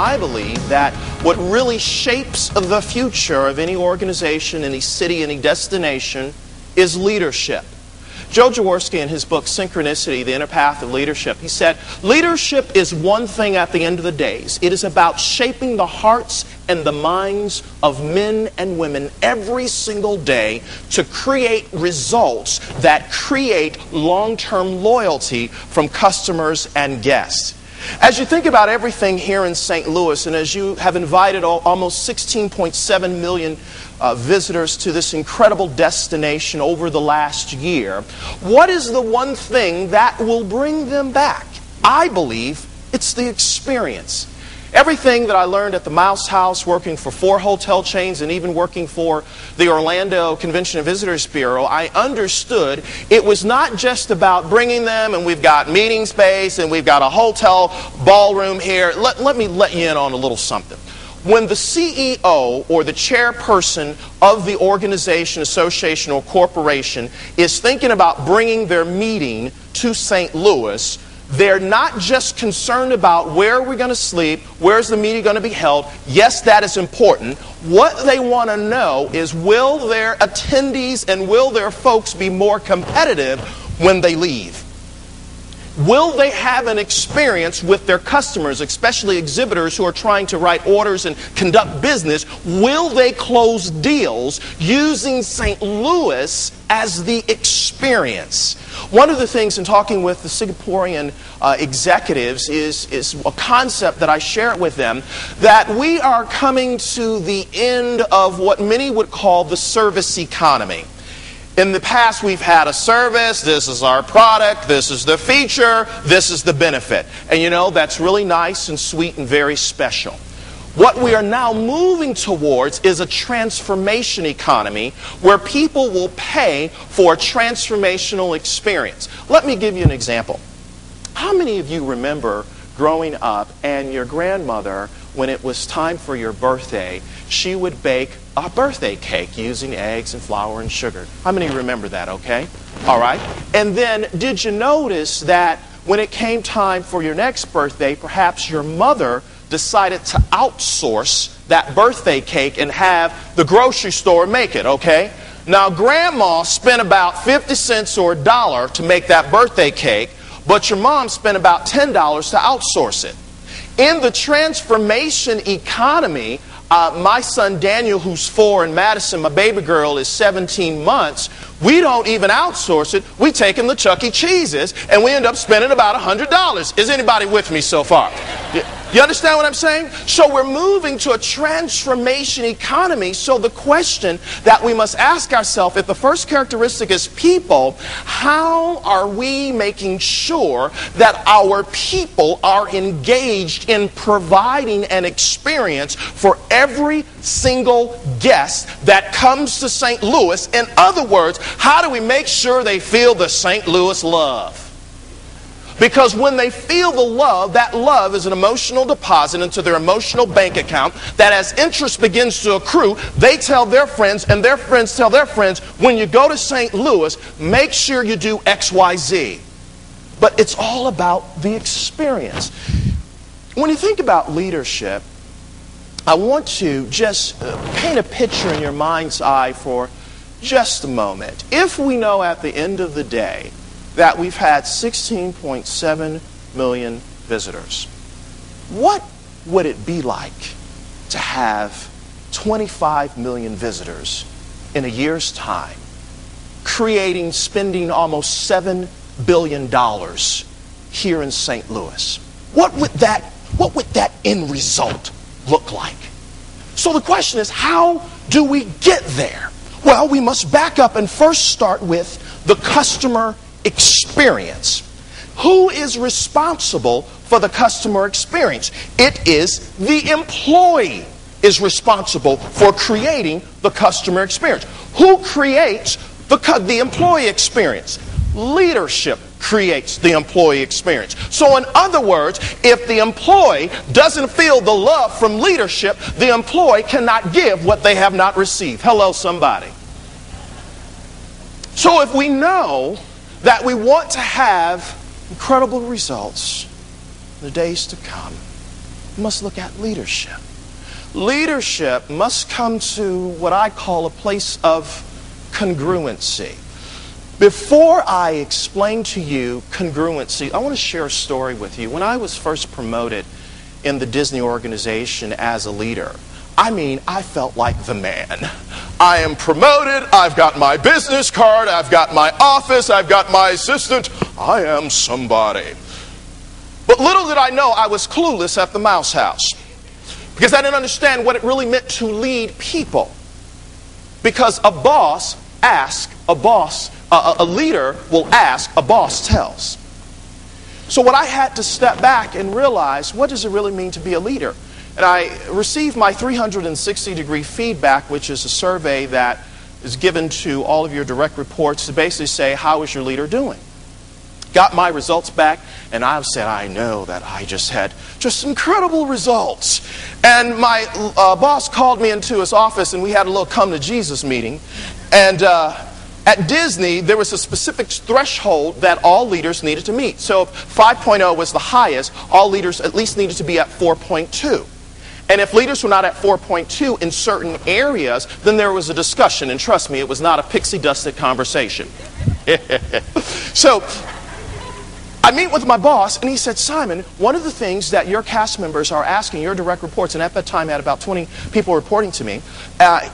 I believe that what really shapes the future of any organization, any city, any destination is leadership. Joe Jaworski, in his book Synchronicity, The Inner Path of Leadership, he said, leadership is one thing at the end of the days. It is about shaping the hearts and the minds of men and women every single day to create results that create long-term loyalty from customers and guests. As you think about everything here in St. Louis, and as you have invited almost 16.7 million visitors to this incredible destination over the last year, what is the one thing that will bring them back? I believe it's the experience. Everything that I learned at the Mouse House, working for 4 hotel chains and even working for the Orlando Convention and Visitors Bureau, I understood it was not just about bringing them and we've got meeting space and we've got a hotel ballroom here. Let me let you in on a little something. When the CEO or the chairperson of the organization, association, or corporation is thinking about bringing their meeting to St. Louis, they're not just concerned about where we're going to sleep, where's the meeting going to be held. Yes, that is important. What they want to know is, will their attendees and will their folks be more competitive when they leave? Will they have an experience with their customers, especially exhibitors who are trying to write orders and conduct business? Will they close deals using St. Louis as the experience? One of the things in talking with the Singaporean executives is a concept that I share with them, that we are coming to the end of what many would call the service economy. In the past, we've had a service, this is our product, this is the feature, this is the benefit. And you know, that's really nice and sweet and very special. What we are now moving towards is a transformation economy where people will pay for a transformational experience. Let me give you an example. How many of you remember growing up and your grandmother, when it was time for your birthday, she would bake a birthday cake using eggs and flour and sugar? How many remember that, okay? All right. And then did you notice that when it came time for your next birthday, perhaps your mother decided to outsource that birthday cake and have the grocery store make it, okay? Now, Grandma spent about 50 cents or $1 to make that birthday cake, but your mom spent about $10 to outsource it. In the transformation economy, my son Daniel, who's 4, and Madison, my baby girl, is 17 months, we don't even outsource it. We take them to Chuck E. Cheese's, and we end up spending about $100. Is anybody with me so far? You understand what I'm saying? So we're moving to a transformation economy. So the question that we must ask ourselves, if the first characteristic is people, how are we making sure that our people are engaged in providing an experience for every single guest that comes to St. Louis? In other words, how do we make sure they feel the St. Louis love? Because when they feel the love, that love is an emotional deposit into their emotional bank account that as interest begins to accrue, they tell their friends and their friends tell their friends, when you go to St. Louis, make sure you do X, Y, Z. But it's all about the experience. When you think about leadership, I want to just paint a picture in your mind's eye for just a moment. If we know at the end of the day that we've had 16.7 million visitors, what would it be like to have 25 million visitors in a year's time, spending almost $7 billion here in St. Louis? What would that end result look like? So the question is, how do we get there? Well, we must back up and first start with the customer experience. Who is responsible for the customer experience? It is the employee is responsible for creating the customer experience. Who creates the employee experience? Leadership creates the employee experience. So in other words, if the employee doesn't feel the love from leadership, the employee cannot give what they have not received. Hello, somebody. So if we know that we want to have incredible results in the days to come, you must look at leadership. Leadership must come to what I call a place of congruency. Before I explain to you congruency, I want to share a story with you. When I was first promoted in the Disney organization as a leader, I felt like the man. I am promoted, I've got my business card, I've got my office, I've got my assistant, I am somebody. But little did I know I was clueless at the Mouse House, because I didn't understand what it really meant to lead people. Because a boss asks, a leader will ask, a boss tells. So what I had to step back and realize, what does it really mean to be a leader? And I received my 360-degree feedback, which is a survey that is given to all of your direct reports to basically say, how is your leader doing? Got my results back, and I said, I know that I just had incredible results. And my boss called me into his office, and we had a little come to Jesus meeting. And at Disney, there was a specific threshold that all leaders needed to meet. So if 5.0 was the highest, all leaders at least needed to be at 4.2. And if leaders were not at 4.2 in certain areas, then there was a discussion. And trust me, it was not a pixie-dusted conversation. So I meet with my boss, and he said, Simon, one of the things that your cast members are asking, your direct reports, and at that time I had about 20 people reporting to me,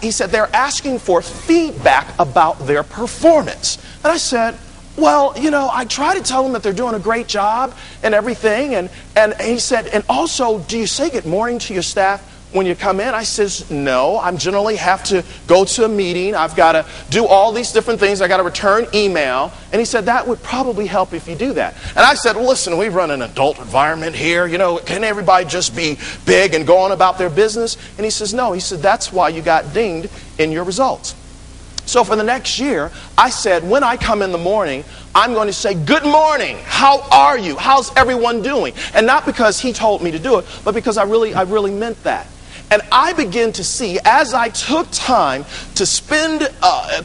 he said they're asking for feedback about their performance. And I said, well, I try to tell them that they're doing a great job and everything. And he said, and also, do you say good morning to your staff when you come in? I says, no, I generally have to go to a meeting. I've got to do all these different things. I got to return email. And he said, that would probably help if you do that. And I said, well, listen, we run an adult environment here. Can everybody just be big and go on about their business? And he says, no. He said, that's why you got dinged in your results. So for the next year, I said, when I come in the morning, I'm going to say, good morning, how are you? How's everyone doing? And not because he told me to do it, but because I really meant that. And I began to see, as I took time to spend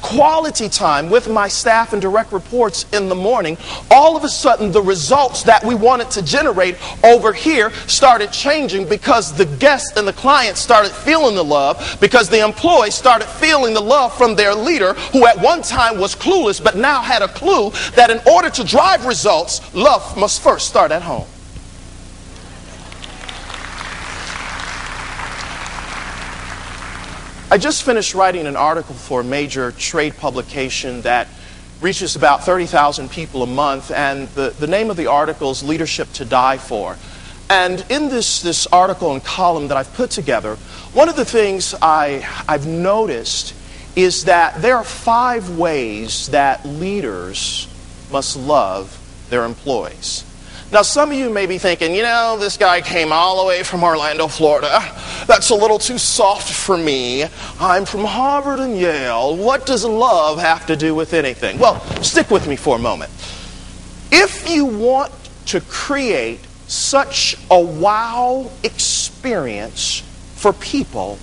quality time with my staff and direct reports in the morning, all of a sudden the results that we wanted to generate over here started changing, because the guests and the clients started feeling the love, because the employees started feeling the love from their leader, who at one time was clueless but now had a clue that in order to drive results, love must first start at home. I just finished writing an article for a major trade publication that reaches about 30,000 people a month, and the name of the article is Leadership to Die For. And in this article and column that I've put together, one of the things I've noticed is that there are 5 ways that leaders must love their employees. Now, some of you may be thinking, this guy came all the way from Orlando, Florida. That's a little too soft for me. I'm from Harvard and Yale. What does love have to do with anything? Well, stick with me for a moment. If you want to create such a wow experience for people,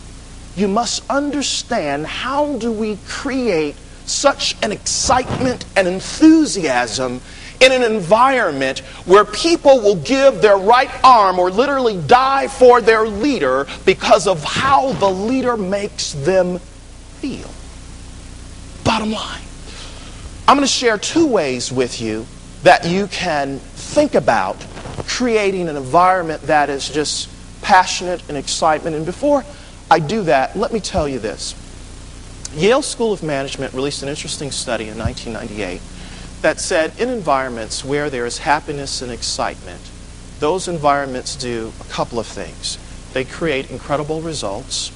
you must understand, how do we create such an excitement and enthusiasm in an environment where people will give their right arm or literally die for their leader because of how the leader makes them feel. Bottom line, I'm going to share 2 ways with you that you can think about creating an environment that is just passionate and excitement. And before I do that, let me tell you this. Yale School of Management released an interesting study in 1998 that said, in environments where there is happiness and excitement, those environments do a couple of things. They create incredible results,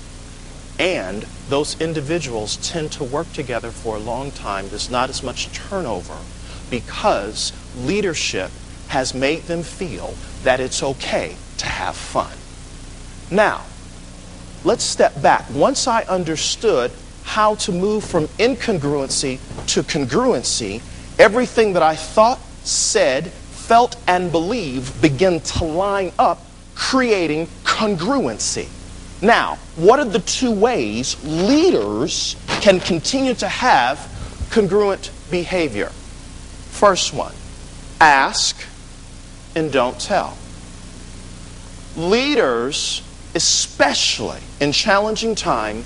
and those individuals tend to work together for a long time. There's not as much turnover, because leadership has made them feel that it's okay to have fun. Now, let's step back. Once I understood how to move from incongruency to congruency, everything that I thought, said, felt, and believed began to line up, creating congruency. Now, what are the 2 ways leaders can continue to have congruent behavior? First one, ask and don't tell. leaders, especially in challenging time,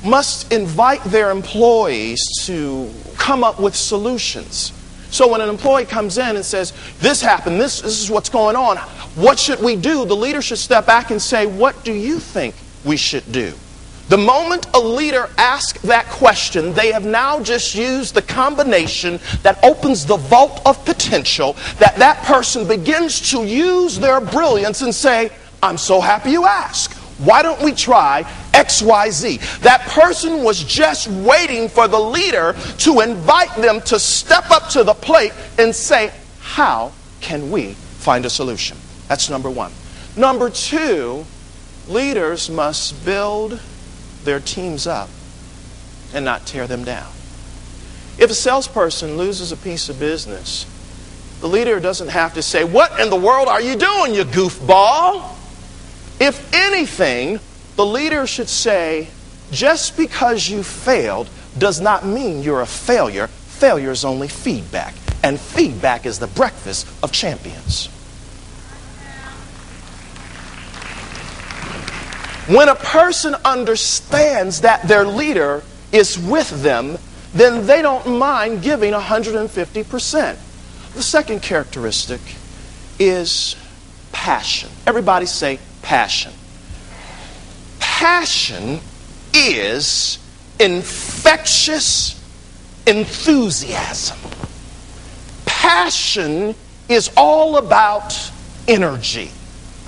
must invite their employees to come up with solutions. So when an employee comes in and says, this happened, this is what's going on, what should we do? The leader should step back and say, what do you think we should do? The moment a leader asks that question, they have now just used the combination that opens the vault of potential, that person begins to use their brilliance and say, I'm so happy you asked. Why don't we try XYZ? That person was just waiting for the leader to invite them to step up to the plate and say, how can we find a solution? That's number one. Number two, leaders must build their teams up and not tear them down. If a salesperson loses a piece of business, the leader doesn't have to say, what in the world are you doing, you goofball? If anything, the leader should say, just because you failed does not mean you're a failure. Failure is only feedback, and feedback is the breakfast of champions. When a person understands that their leader is with them, then they don't mind giving 150%. The second characteristic is passion. Everybody say passion. Passion is infectious enthusiasm. Passion is all about energy.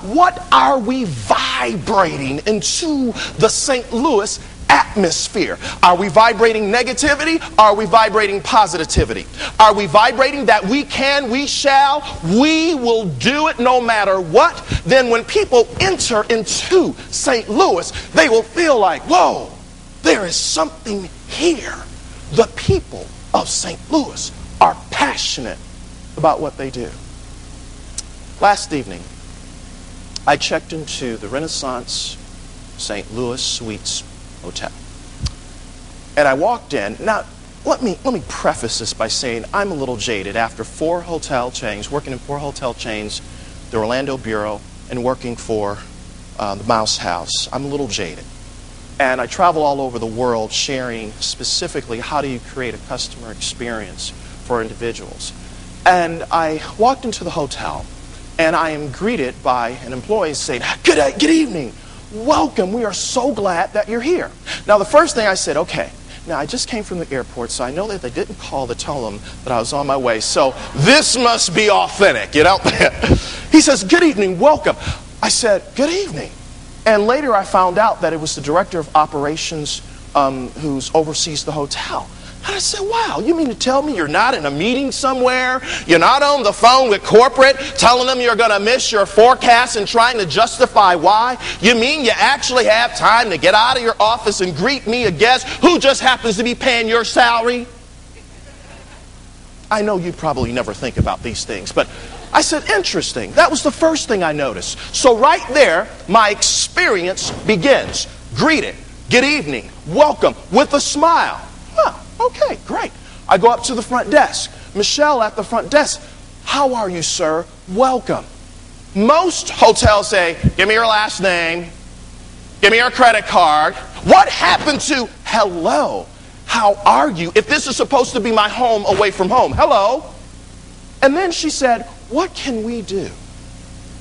What are we vibrating into the St. Louis atmosphere? Are we vibrating negativity? Are we vibrating positivity? Are we vibrating that we can, we shall, we will do it no matter what? Then when people enter into St. Louis, they will feel like, whoa, there is something here. The people of St. Louis are passionate about what they do. Last evening, I checked into the Renaissance St. Louis Suites Hotel. And I walked in. Now, let me preface this by saying I'm a little jaded after working in 4 hotel chains, the Orlando Bureau, and working for the Mouse House. I'm a little jaded. And I travel all over the world sharing specifically how do you create a customer experience for individuals. And I walked into the hotel, and I am greeted by an employee saying, good evening, welcome, we are so glad that you're here. Now the first thing I said, okay, now I just came from the airport, so I know that they didn't call to tell them that I was on my way, so this must be authentic, you know? He says, good evening, welcome. I said, good evening. And later I found out that it was the director of operations who oversees the hotel. And I said, wow, you mean to tell me you're not in a meeting somewhere? You're not on the phone with corporate telling them you're going to miss your forecast and trying to justify why? You mean you actually have time to get out of your office and greet me, a guest who just happens to be paying your salary? I know you probably never think about these things, but I said, interesting. That was the first thing I noticed. So right there, my experience begins. Greeted, good evening, welcome, with a smile. Huh. Okay, great. I go up to the front desk. Michelle at the front desk. How are you, sir? Welcome. Most hotels say, give me your last name. Give me your credit card. What happened to hello? How are you? If this is supposed to be my home away from home. Hello. And then she said, what can we do?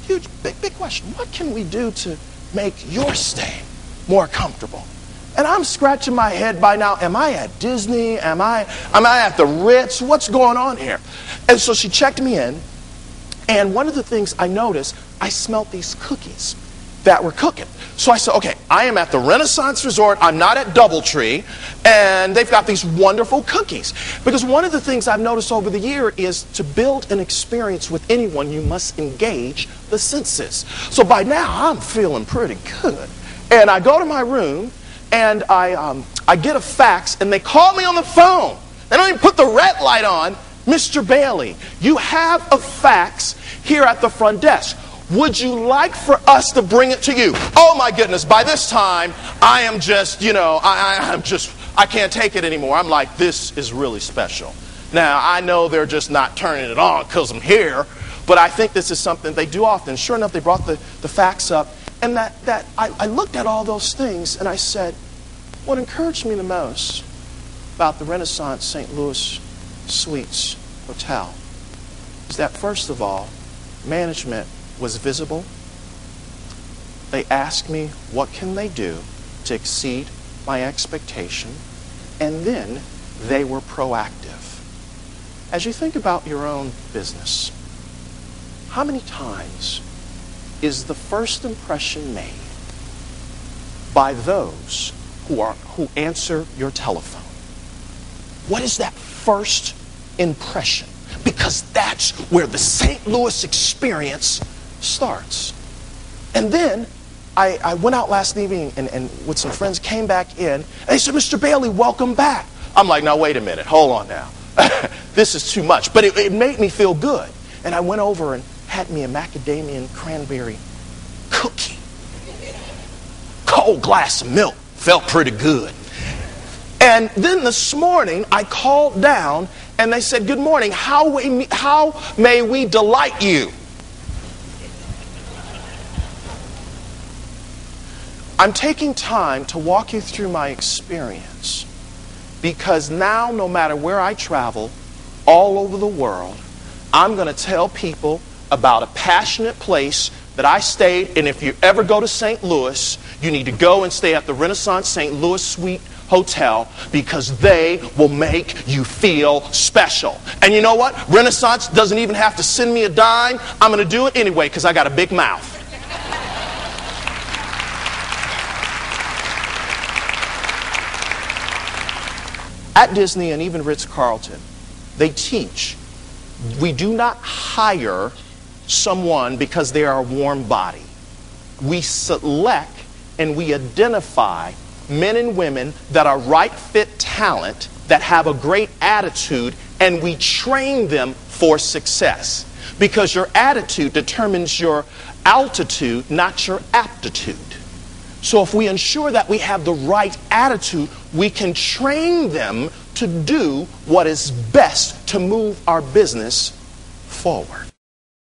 Huge, big question. What can we do to make your stay more comfortable? And I'm scratching my head by now. Am I at Disney? Am I at the Ritz? What's going on here? And so she checked me in. And one of the things I noticed, I smelled these cookies that were cooking. So I said, okay, I am at the Renaissance Resort. I'm not at Doubletree. And they've got these wonderful cookies. Because one of the things I've noticed over the year is to build an experience with anyone, you must engage the senses. So by now, I'm feeling pretty good. And I go to my room. And I get a fax, and they call me on the phone. They don't even put the red light on. Mr. Bailey, you have a fax here at the front desk. Would you like for us to bring it to you? Oh my goodness, by this time, I am just, I can't take it anymore. I'm like, this is really special. Now, I know they're just not turning it on because I'm here, but I think this is something they do often. Sure enough, they brought the facts up, and I looked at all those things, and I said, what encouraged me the most about the Renaissance St. Louis Suites Hotel is that, first of all, management was visible. They asked me, what can they do to exceed my expectation? And then they were proactive. As you think about your own business, how many times is the first impression made by those who answer your telephone? What is that first impression? Because that's where the St. Louis experience starts. And then I went out last evening and with some friends came back in, and they said, Mr. Bailey, welcome back. I'm like, now wait a minute, hold on now. This is too much. But it made me feel good. And I went over and had me a macadamia and cranberry cookie. Cold glass of milk. Felt pretty good. And then this morning, I called down and they said, good morning, how may we delight you? I'm taking time to walk you through my experience because now, no matter where I travel, all over the world, I'm going to tell people about a passionate place that I stayed. And if you ever go to St. Louis, you need to go and stay at the Renaissance St. Louis Suite Hotel because they will make you feel special. And you know what? Renaissance doesn't even have to send me a dime. I'm going to do it anyway because I got a big mouth. At Disney and even Ritz-Carlton, they teach we do not hire someone because they are a warm body. We select and we identify men and women that are right fit talent, that have a great attitude, and we train them for success. Because your attitude determines your altitude, not your aptitude. So if we ensure that we have the right attitude, we can train them to do what is best to move our business forward.